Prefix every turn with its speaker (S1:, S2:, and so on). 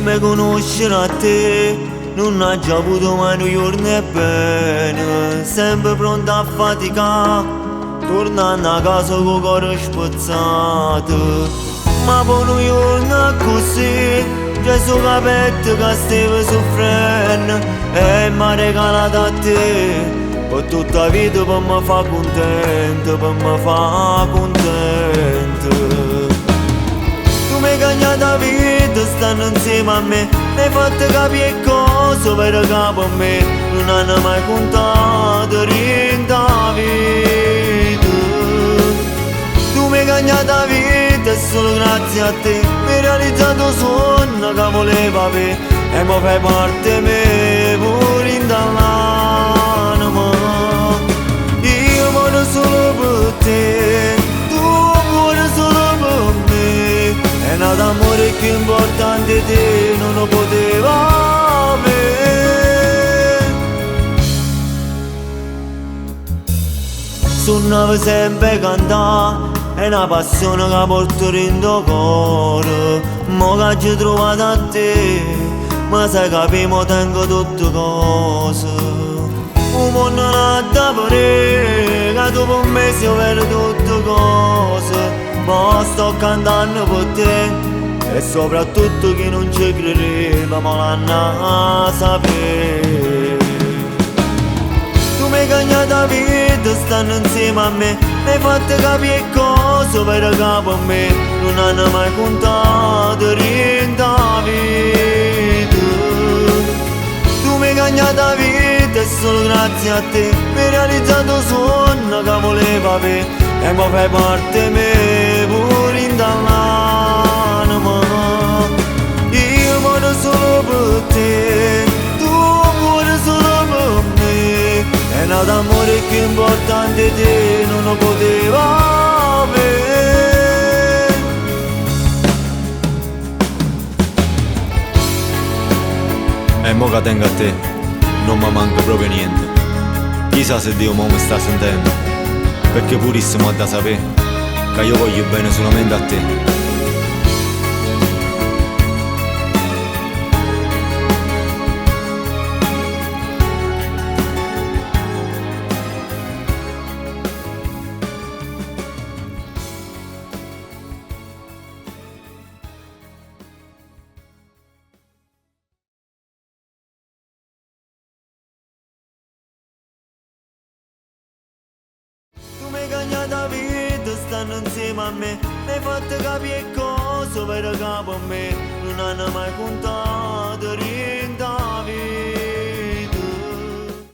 S1: me conoscere a te non ha già avuto mai un giorno e bene, sempre pronta a faticare, tornando a casa con il cuore spezzato. Ma poi un giorno così, Gesù capette che stava soffrendo e mi ha regalato a te, per tutta la vita per me fa contento, per me fa contento. Tu mi hai cagnato la vita stando insieme a me, mi hai fatto capire cose per capo a me, non hanno mai contato rinda vita. Tu mi hai cagnato la vita e solo grazie a te mi hai realizzato il sogno che volevo avere e mi fai parte me pure in dall'anima. Io muoio solo per te, tu muori solo per me, è nato amore più importante di te non lo poteva avere. Suonavo sempre cantare, è una passione che porto dentro cuore. Mo che ci ho trovato a te, ma sai capimo tengo tutte cose. Un mondo non da pure, che dopo un mese io vedo tutte cose. Ma sto cantando per te e soprattutto chi non ci credeva ma l'hanno a sapere. Tu mi hai cagnato la vita stando insieme a me, mi hai fatto capire cose per capo a me, non hanno mai contato rinda vita. Tu mi hai cagnato la vita e solo grazie a te mi hai realizzato il sogno che volevo avere e mi fai parte me pure in dall'anima. Io muoio solo per te, tu muori solo per me, è nato amore più importante di te non lo poteva avere.
S2: E mo che tengo a te non mi manca proprio niente. Chissà se Dio mo mi sta sentendo, perché purissimo ha da sapere che io voglio bene solamente a te.
S1: Tu mi hai cagnato la vita stando insieme a me, mi hai fatto capire cose per capo a me, non hanno mai contato